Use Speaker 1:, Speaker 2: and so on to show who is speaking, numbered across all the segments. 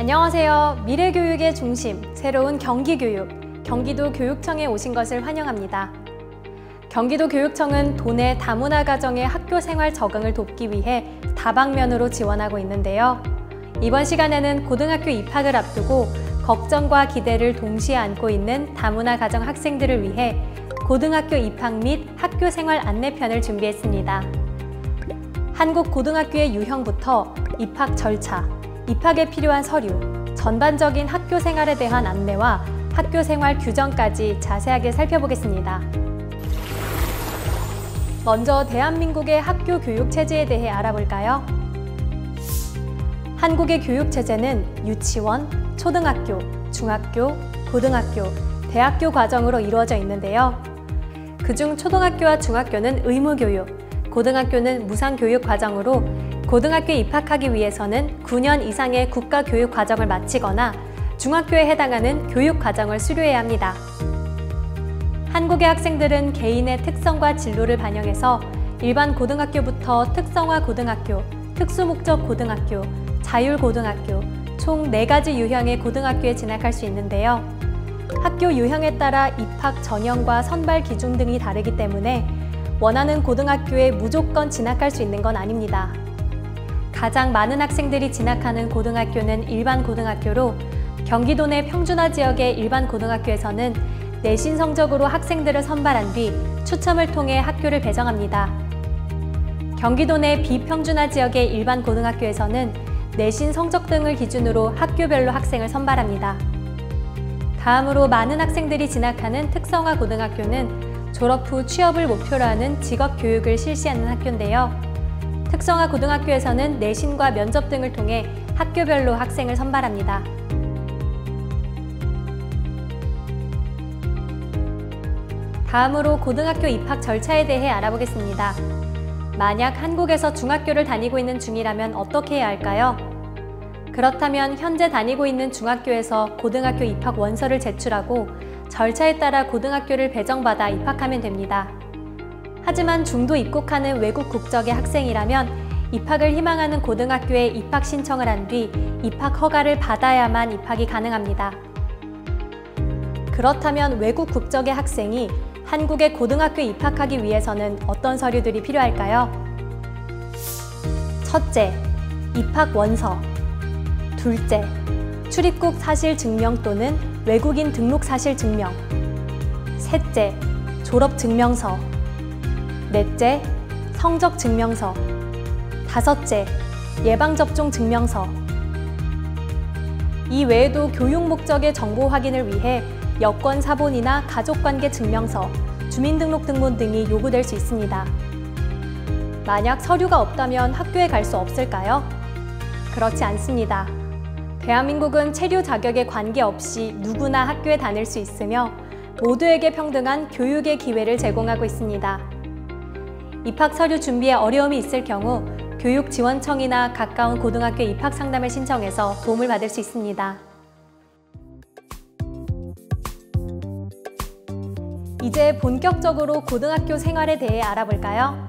Speaker 1: 안녕하세요. 미래교육의 중심, 새로운 경기교육, 경기도 교육청에 오신 것을 환영합니다. 경기도 교육청은 도내 다문화 가정의 학교 생활 적응을 돕기 위해 다방면으로 지원하고 있는데요. 이번 시간에는 고등학교 입학을 앞두고 걱정과 기대를 동시에 안고 있는 다문화 가정 학생들을 위해 고등학교 입학 및 학교 생활 안내편을 준비했습니다. 한국 고등학교의 유형부터 입학 절차, 입학에 필요한 서류, 전반적인 학교 생활에 대한 안내와 학교 생활 규정까지 자세하게 살펴보겠습니다. 먼저 대한민국의 학교 교육 체제에 대해 알아볼까요? 한국의 교육 체제는 유치원, 초등학교, 중학교, 고등학교, 대학교 과정으로 이루어져 있는데요. 그중 초등학교와 중학교는 의무교육, 고등학교는 무상교육 과정으로 고등학교에 입학하기 위해서는 9년 이상의 국가교육 과정을 마치거나 중학교에 해당하는 교육 과정을 수료해야 합니다. 한국의 학생들은 개인의 특성과 진로를 반영해서 일반 고등학교부터 특성화 고등학교, 특수목적 고등학교, 자율고등학교, 총 4가지 유형의 고등학교에 진학할 수 있는데요. 학교 유형에 따라 입학 전형과 선발 기준 등이 다르기 때문에 원하는 고등학교에 무조건 진학할 수 있는 건 아닙니다. 가장 많은 학생들이 진학하는 고등학교는 일반 고등학교로 경기도 내 평준화 지역의 일반 고등학교에서는 내신 성적으로 학생들을 선발한 뒤 추첨을 통해 학교를 배정합니다. 경기도 내 비평준화 지역의 일반 고등학교에서는 내신 성적 등을 기준으로 학교별로 학생을 선발합니다. 다음으로 많은 학생들이 진학하는 특성화 고등학교는 졸업 후 취업을 목표로 하는 직업교육을 실시하는 학교인데요. 특성화 고등학교에서는 내신과 면접 등을 통해 학교별로 학생을 선발합니다. 다음으로 고등학교 입학 절차에 대해 알아보겠습니다. 만약 한국에서 중학교를 다니고 있는 중이라면 어떻게 해야 할까요? 그렇다면 현재 다니고 있는 중학교에서 고등학교 입학 원서를 제출하고 절차에 따라 고등학교를 배정받아 입학하면 됩니다. 하지만 중도 입국하는 외국 국적의 학생이라면 입학을 희망하는 고등학교에 입학 신청을 한 뒤 입학 허가를 받아야만 입학이 가능합니다. 그렇다면 외국 국적의 학생이 한국의 고등학교에 입학하기 위해서는 어떤 서류들이 필요할까요? 첫째, 입학 원서. 둘째, 출입국 사실 증명 또는 외국인 등록 사실 증명. 셋째, 졸업 증명서. 넷째, 성적 증명서. 다섯째, 예방접종 증명서. 이 외에도 교육 목적의 정보 확인을 위해 여권 사본이나 가족관계 증명서, 주민등록등본 등이 요구될 수 있습니다. 만약 서류가 없다면 학교에 갈 수 없을까요? 그렇지 않습니다. 대한민국은 체류 자격에 관계없이 누구나 학교에 다닐 수 있으며 모두에게 평등한 교육의 기회를 제공하고 있습니다. 입학 서류 준비에 어려움이 있을 경우 교육지원청이나 가까운 고등학교 입학 상담을 신청해서 도움을 받을 수 있습니다. 이제 본격적으로 고등학교 생활에 대해 알아볼까요?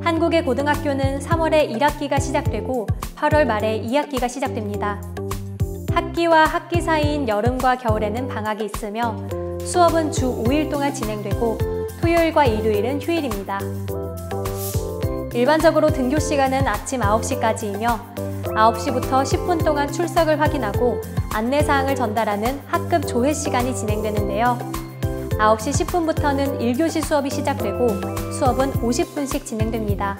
Speaker 1: 한국의 고등학교는 3월에 1학기가 시작되고 8월 말에 2학기가 시작됩니다. 학기와 학기 사이인 여름과 겨울에는 방학이 있으며 수업은 주 5일 동안 진행되고 토요일과 일요일은 휴일입니다. 일반적으로 등교 시간은 아침 9시까지이며 9시부터 10분 동안 출석을 확인하고 안내사항을 전달하는 학급 조회 시간이 진행되는데요. 9시 10분부터는 1교시 수업이 시작되고 수업은 50분씩 진행됩니다.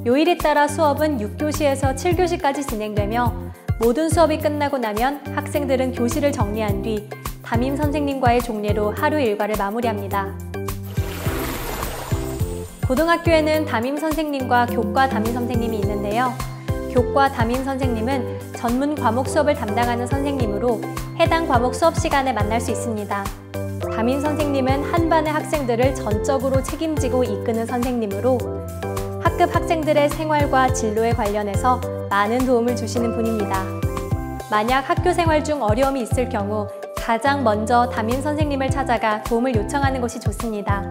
Speaker 1: 요일에 따라 수업은 6교시에서 7교시까지 진행되며 모든 수업이 끝나고 나면 학생들은 교실을 정리한 뒤 담임 선생님과의 종례로 하루 일과를 마무리합니다. 고등학교에는 담임 선생님과 교과 담임 선생님이 있는데요. 교과 담임 선생님은 전문 과목 수업을 담당하는 선생님으로 해당 과목 수업 시간에 만날 수 있습니다. 담임 선생님은 한 반의 학생들을 전적으로 책임지고 이끄는 선생님으로 학급 학생들의 생활과 진로에 관련해서 많은 도움을 주시는 분입니다. 만약 학교 생활 중 어려움이 있을 경우 가장 먼저 담임 선생님을 찾아가 도움을 요청하는 것이 좋습니다.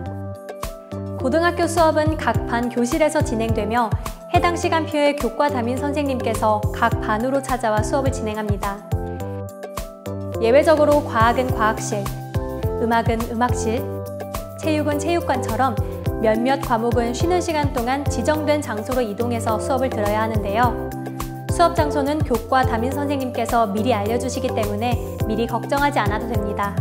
Speaker 1: 고등학교 수업은 각 반 교실에서 진행되며 해당 시간표에 교과 담임 선생님께서 각 반으로 찾아와 수업을 진행합니다. 예외적으로 과학은 과학실, 음악은 음악실, 체육은 체육관처럼 몇몇 과목은 쉬는 시간 동안 지정된 장소로 이동해서 수업을 들어야 하는데요. 수업 장소는 교과 담임 선생님께서 미리 알려주시기 때문에 미리 걱정하지 않아도 됩니다.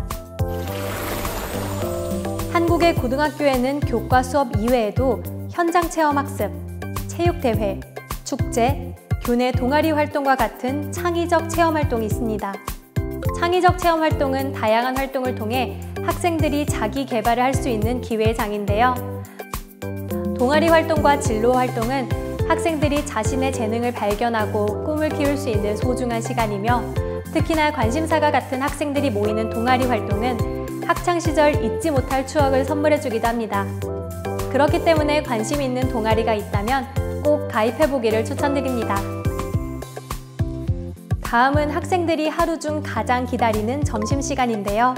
Speaker 1: 한국의 고등학교에는 교과 수업 이외에도 현장 체험 학습, 체육대회, 축제, 교내 동아리 활동과 같은 창의적 체험 활동이 있습니다. 창의적 체험 활동은 다양한 활동을 통해 학생들이 자기 개발을 할 수 있는 기회의 장인데요. 동아리 활동과 진로 활동은 학생들이 자신의 재능을 발견하고 꿈을 키울 수 있는 소중한 시간이며, 특히나 관심사가 같은 학생들이 모이는 동아리 활동은 학창시절 잊지 못할 추억을 선물해주기도 합니다. 그렇기 때문에 관심 있는 동아리가 있다면 꼭 가입해보기를 추천드립니다. 다음은 학생들이 하루 중 가장 기다리는 점심시간인데요.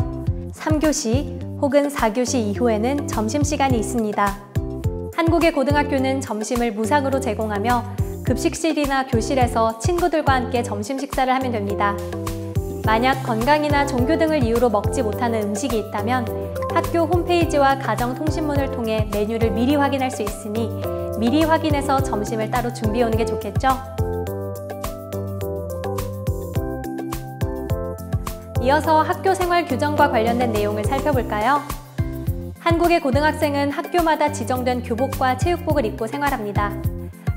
Speaker 1: 3교시 혹은 4교시 이후에는 점심시간이 있습니다. 한국의 고등학교는 점심을 무상으로 제공하며 급식실이나 교실에서 친구들과 함께 점심 식사를 하면 됩니다. 만약 건강이나 종교 등을 이유로 먹지 못하는 음식이 있다면 학교 홈페이지와 가정통신문을 통해 메뉴를 미리 확인할 수 있으니 미리 확인해서 점심을 따로 준비해 오는 게 좋겠죠? 이어서 학교 생활 규정과 관련된 내용을 살펴볼까요? 한국의 고등학생은 학교마다 지정된 교복과 체육복을 입고 생활합니다.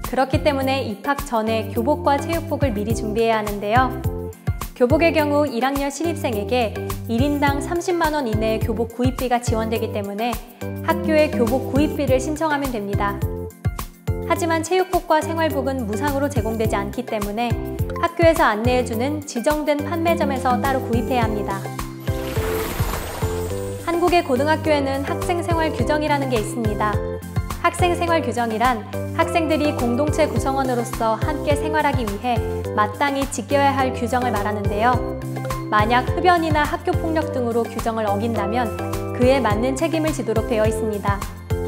Speaker 1: 그렇기 때문에 입학 전에 교복과 체육복을 미리 준비해야 하는데요. 교복의 경우 1학년 신입생에게 1인당 30만 원 이내의 교복 구입비가 지원되기 때문에 학교에 교복 구입비를 신청하면 됩니다. 하지만 체육복과 생활복은 무상으로 제공되지 않기 때문에 학교에서 안내해주는 지정된 판매점에서 따로 구입해야 합니다. 한국의 고등학교에는 학생생활 규정이라는 게 있습니다. 학생생활 규정이란 학생들이 공동체 구성원으로서 함께 생활하기 위해 마땅히 지켜야 할 규정을 말하는데요. 만약 흡연이나 학교폭력 등으로 규정을 어긴다면 그에 맞는 책임을 지도록 되어 있습니다.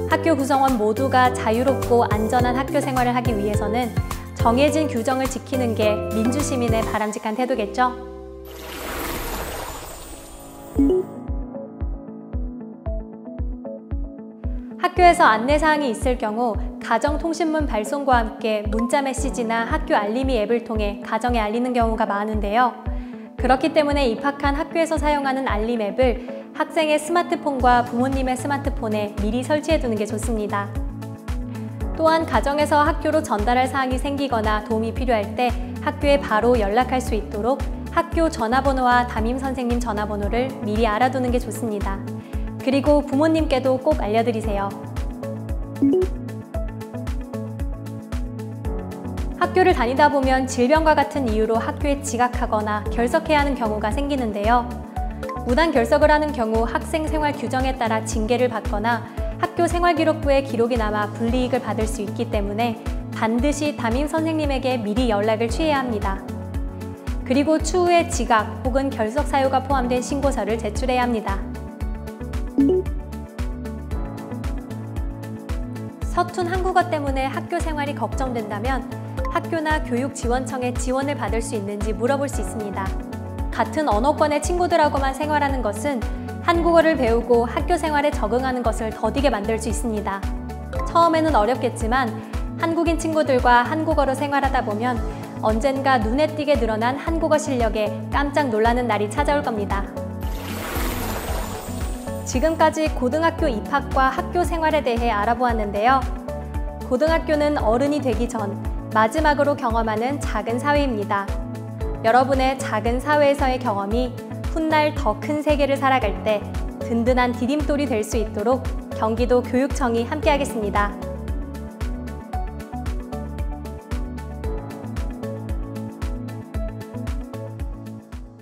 Speaker 1: 학교 구성원 모두가 자유롭고 안전한 학교 생활을 하기 위해서는 정해진 규정을 지키는 게 민주시민의 바람직한 태도겠죠? 학교에서 안내사항이 있을 경우 가정통신문 발송과 함께 문자 메시지나 학교 알림이 앱을 통해 가정에 알리는 경우가 많은데요. 그렇기 때문에 입학한 학교에서 사용하는 알림 앱을 학생의 스마트폰과 부모님의 스마트폰에 미리 설치해 두는 게 좋습니다. 또한 가정에서 학교로 전달할 사항이 생기거나 도움이 필요할 때 학교에 바로 연락할 수 있도록 학교 전화번호와 담임 선생님 전화번호를 미리 알아두는 게 좋습니다. 그리고 부모님께도 꼭 알려드리세요. 학교를 다니다 보면 질병과 같은 이유로 학교에 지각하거나 결석해야 하는 경우가 생기는데요. 무단 결석을 하는 경우 학생 생활 규정에 따라 징계를 받거나 학교 생활기록부에 기록이 남아 불이익을 받을 수 있기 때문에 반드시 담임 선생님에게 미리 연락을 취해야 합니다. 그리고 추후에 지각 혹은 결석 사유가 포함된 신고서를 제출해야 합니다. 서툰 한국어 때문에 학교 생활이 걱정된다면 학교나 교육지원청에 지원을 받을 수 있는지 물어볼 수 있습니다. 같은 언어권의 친구들하고만 생활하는 것은 한국어를 배우고 학교 생활에 적응하는 것을 더디게 만들 수 있습니다. 처음에는 어렵겠지만 한국인 친구들과 한국어로 생활하다 보면 언젠가 눈에 띄게 늘어난 한국어 실력에 깜짝 놀라는 날이 찾아올 겁니다. 지금까지 고등학교 입학과 학교 생활에 대해 알아보았는데요. 고등학교는 어른이 되기 전 마지막으로 경험하는 작은 사회입니다. 여러분의 작은 사회에서의 경험이 훗날 더 큰 세계를 살아갈 때 든든한 디딤돌이 될 수 있도록 경기도 교육청이 함께하겠습니다.